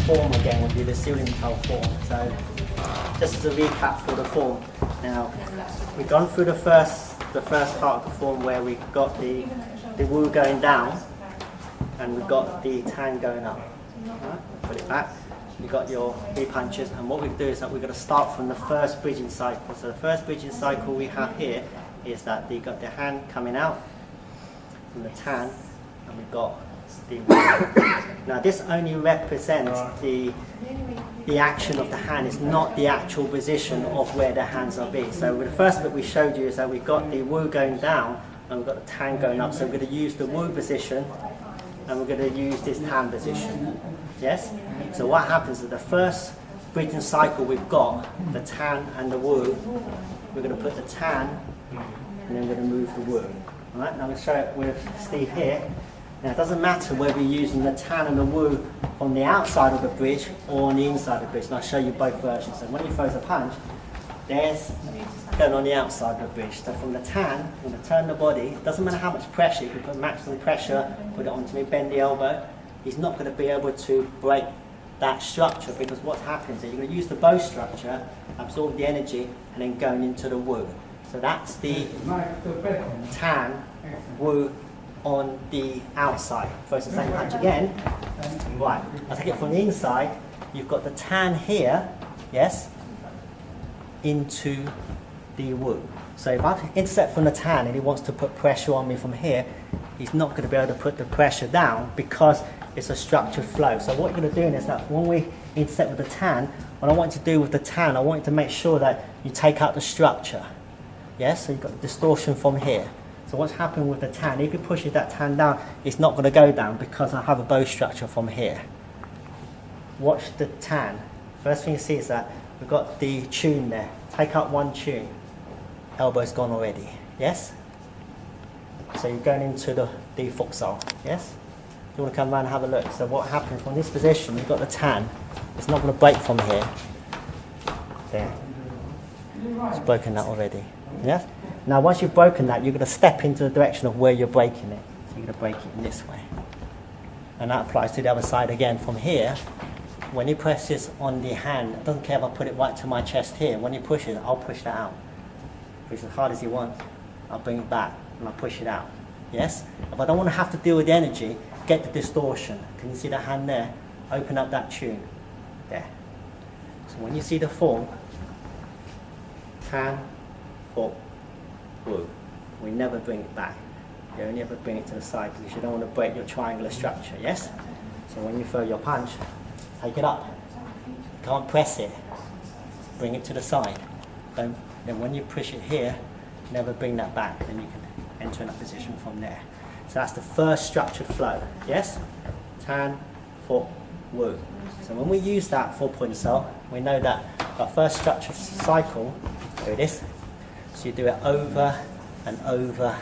form again will be the ceiling toe form. So just as a recap for the form. Now we've gone through the first part of the form where we got the Wu going down and we've got the Tan going up. Right, put it back. You've got your three punches, and what we do is that we're going to start from the first bridging cycle. So the first bridging cycle we have here is that you've got the hand coming out from the Tan, and we've got the Wu. Now this only represents the action of the hand. It's not the actual position of where the hands are being. So the first bit we showed you is that we've got the Wu going down and we've got the Tan going up. So we're going to use the Wu position and we're going to use this Tan position. Yes? So what happens is the first bridging cycle we've got, the Tan and the Wu, we're going to put the Tan and then we're going to move the Wu. Alright, now I'm going to show it with Steve here. Now it doesn't matter whether you're using the Tan and the Wu on the outside of the bridge or on the inside of the bridge, and I'll show you both versions. So when he throws a punch, there's going on the outside of the bridge. So from the Tan, I'm going to turn the body. It doesn't matter how much pressure, you can put maximum pressure, put it onto me, bend the elbow. He's not going to be able to break that structure, because what happens is you're going to use the bow structure, absorb the energy, and then going into the Wu. So that's the Tan, Wu on the outside. First the same punch again. Right, I'll take it from the inside. You've got the Tan here, yes, into the Wu. So if I intercept from the Tan and he wants to put pressure on me from here, he's not going to be able to put the pressure down because it's a structured flow. So what you're going to do is that when we intercept with the Tan, what I want you to do with the Tan, I want you to make sure that you take out the structure. Yes, so you've got the distortion from here. So what's happening with the Tan, if you push that Tan down, it's not going to go down because I have a bow structure from here. Watch the Tan. First thing you see is that we've got the Chun there. Take out one Chun. Elbow's gone already. Yes? So you're going into the Chun Poon Sau. Yes? You want to come around and have a look. So what happens from this position, you've got the Tan. It's not going to break from here. There. It's broken that already. Yes? Now once you've broken that, you're going to step into the direction of where you're breaking it. So you're going to break it in this way. And that applies to the other side again. From here, when he presses on the hand, it doesn't care if I put it right to my chest here. When he pushes, I'll push that out. Push as hard as he wants. I'll bring it back and I'll push it out. Yes? If I don't want to have to deal with the energy, get the distortion. Can you see the hand there? Open up that Chun. There. So when you see the form, Tan, Foot, Wu. We never bring it back. You only ever bring it to the side because you don't want to break your triangular structure, yes? So when you throw your punch, take it up. You can't press it. Bring it to the side. Then when you push it here, never bring that back. Then you can enter in a position from there. So that's the first structured flow, yes? Tan, Foot, Wu. So when we use that 4-point cell, we know that our first structured cycle, here it is. So you do it over and over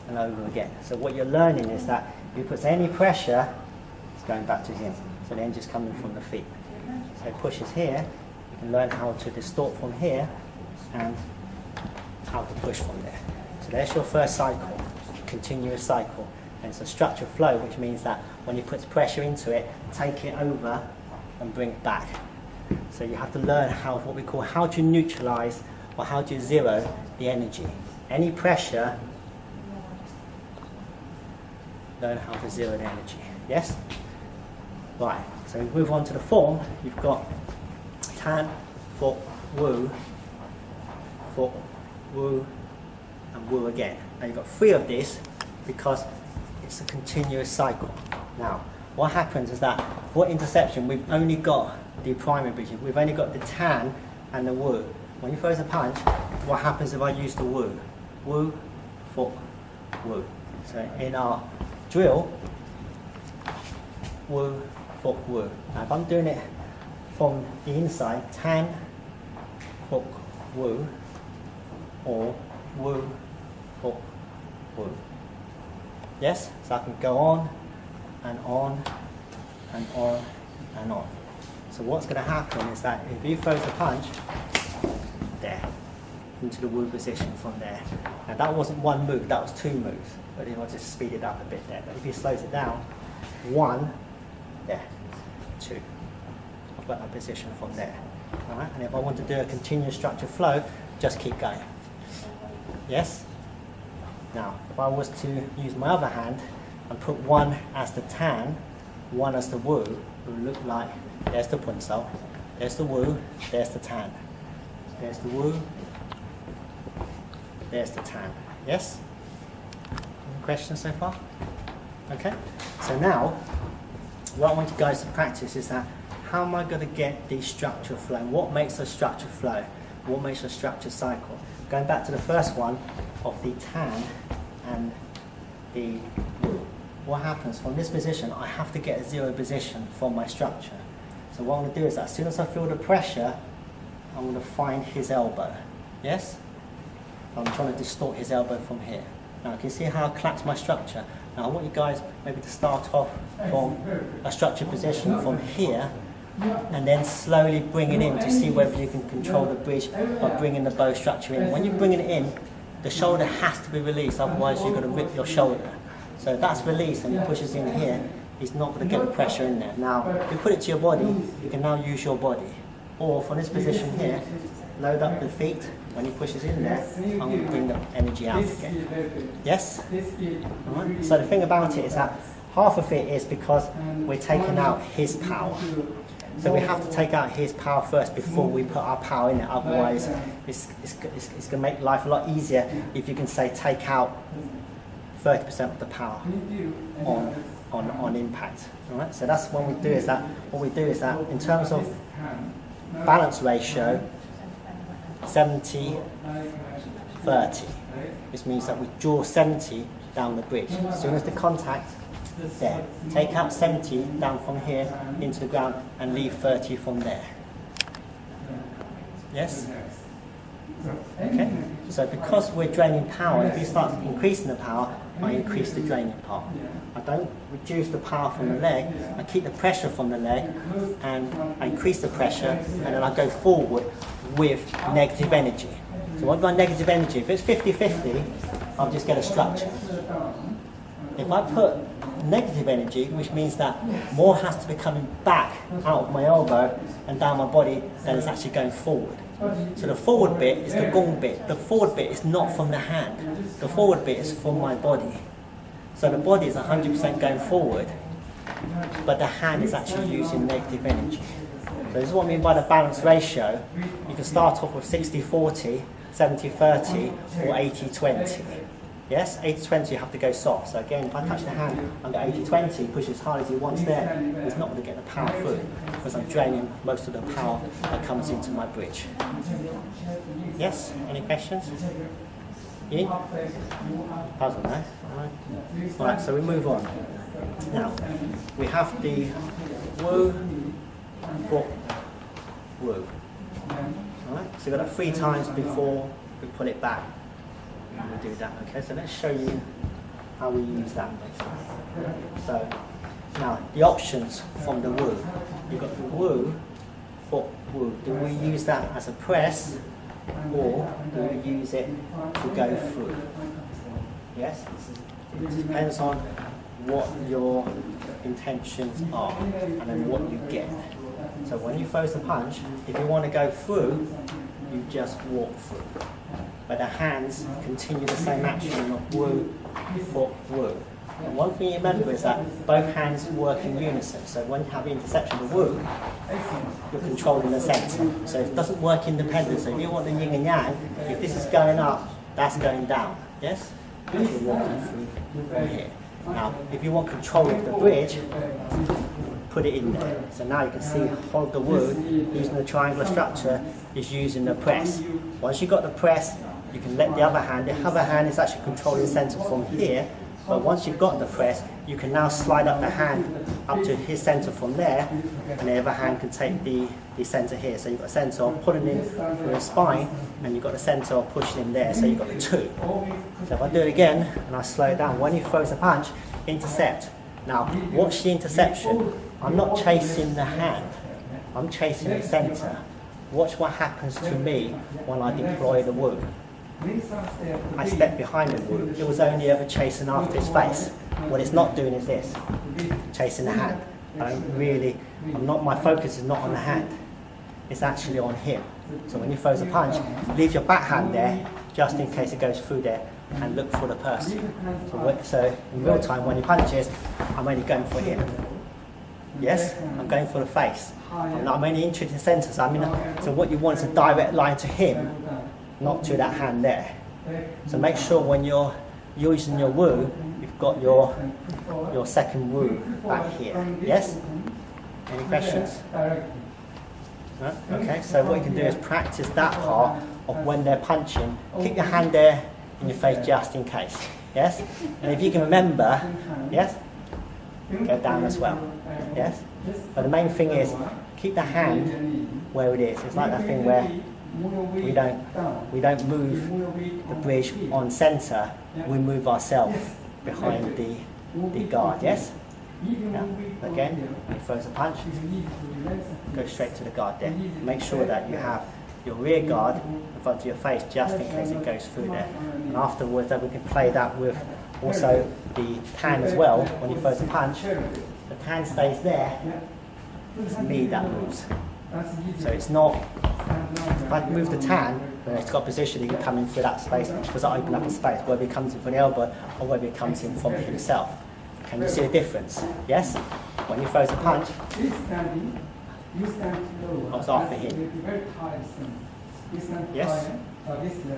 and over again. So what you're learning is that if you put any pressure, it's going back to him. So the engine's coming from the feet. So it pushes here, you can learn how to distort from here and how to push from there. So there's your first cycle, continuous cycle. And it's a structured flow, which means that when you put pressure into it, take it over and bring it back. So you have to learn what we call how to neutralize or how to zero the energy. Any pressure, learn how to zero the energy. Yes? Right, so we move on to the form. You've got Tan, Foot, Wu, and Wu again. Now you've got 3 of these because it's a continuous cycle. Now, what happens is that for interception, we've only got the primary bridging. We've only got the Tan and the Wu. When you throw a punch, what happens if I use the Wu? Wu, Foot, Wu. So in our drill, Wu, Foot, Wu. Now if I'm doing it from the inside, Tan, Foot, Wu, or Wu, Foot, Wu. Yes? So I can go on and on and on and on. So what's going to happen is that if he throws a punch, there, into the Wu position from there. Now that wasn't one move, that was 2 moves. But I'll just speed it up a bit there. But if he slows it down, 1, there, 2, I've got that position from there. All right? And if I want to do a continuous structure flow, just keep going. Yes? Now, if I was to use my other hand and put one as the tan, one as the wu, it would look like there's the Poon Sau, there's the wu, there's the tan. There's the wu, there's the tan. Yes? Any questions so far? Okay. So now, what I want you guys to practice is that how am I going to get the structure flow? What makes a structure flow? What makes a structure cycle? Going back to the first one of the tan and the wu. What happens from this position? I have to get a zero position from my structure. So what I'm going to do is that as soon as I feel the pressure, I'm going to find his elbow. Yes? I'm trying to distort his elbow from here. Now, can you see how I collapse my structure? Now, I want you guys maybe to start off from a structure position from here and then slowly bring it in to see whether you can control the bridge by bringing the bow structure in. When you're bringing it in, the shoulder has to be released, otherwise you're going to rip your shoulder. So if that's released and it pushes in here, he's not going to get the pressure in there. Now, if you put it to your body, you can now use your body. Or from this position here, load up the feet. When he pushes in there, I'm going to bring the energy out again. Yes? All right. So the thing about it is that half of it is because we're taking out his power. So we have to take out his power first before we put our power in it. Otherwise, it's going to make life a lot easier if you can say take out 30% of the power on impact. All right. So that's what we do. Is that what we do is that in terms of balance ratio, 70-30. This means that we draw 70 down the bridge. As soon as the contact, there. Take out 70 down from here into the ground and leave 30 from there. Yes? Okay? So because we're draining power, if you start increasing the power, I increase the draining part. I don't reduce the power from the leg, I keep the pressure from the leg and I increase the pressure and then I go forward with negative energy. So what about negative energy? If it's 50-50, I'll just get a structure. If I put negative energy, which means that more has to be coming back out of my elbow and down my body than it's actually going forward. So the forward bit is the gong bit. The forward bit is not from the hand. The forward bit is from my body. So the body is 100% going forward, but the hand is actually using negative energy. So this is what I mean by the balance ratio. You can start off with 60-40, 70-30, or 80-20. Yes, 80-20 you have to go soft. So again, if I touch the hand under 80-20, push as hard as he wants there, he's not going to get the power through because I'm draining most of the power that comes into my bridge. Yes, any questions? You? Puzzle, no? Alright, so we move on. Now, we have the wu, foot, wu. Alright, so we've got that 3 times before we pull it back. We do that, okay? So let's show you how we use that basically. So, now, the options from the wu. You've got the wu, foot, wu. Do we use that as a press or do we use it to go through? Yes? It depends on what your intentions are and then what you get. So when you throw the punch, if you want to go through, you just walk through. But the hands continue the same action of wu, foot, wu. And one thing you remember is that both hands work in unison. So when you have the interception of wu, you're controlling the center. So it doesn't work independent. So if you want the yin and yang, if this is going up, that's going down. Yes? Because you're walking through from here. Now, if you want control of the bridge, put it in there. So now you can see hold the wu, using the triangular structure, is using the press. Once you've got the press, you can let the other hand is actually controlling the center from here, but once you've got the press, you can now slide up the hand up to his center from there, and the other hand can take the center here. So you've got a center of pulling in through the spine, and you've got a center of pushing in there, so you've got the 2. So if I do it again, and I slow it down, when he throws a punch, intercept. Now, watch the interception. I'm not chasing the hand, I'm chasing the center. Watch what happens to me when I deploy the wu. I step behind the wu. It was only ever chasing after his face. What it's not doing is this, chasing the hand. My focus is not on the hand. It's actually on him. So when he throws a punch, leave your backhand there just in case it goes through there and look for the person. So in real time when he punches, I'm only going for him. Yes, I'm going for the face. I'm only interested in centres. So what you want is a direct line to him, not to that hand there. So make sure when you're using your Wu, you've got your second Wu back here. Yes? Any questions? No? Okay, so what you can do is practice that part of when they're punching. Keep your hand there in your face just in case. Yes? And if you can remember, yes? Go down as well. Yes? But the main thing is keep the hand where it is. It's like that thing where we don't move the bridge on centre, we move ourselves behind the guard, yes? Yeah. Again, when he throws a punch, go straight to the guard there. Make sure that you have your rear guard in front of your face just in case it goes through there. And afterwards we can play that with also the tan as well. When he throws a punch, the tan stays there, it's me that moves. So it's not, if I move the tan, then it's got position, he can come in through that space because I open up a space, whether he comes in from the elbow or whether he comes in from himself. Can you see a difference? Yes? When he throws a punch, I was after him. Yes?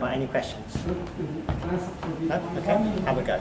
Any questions? No? Okay, have a go.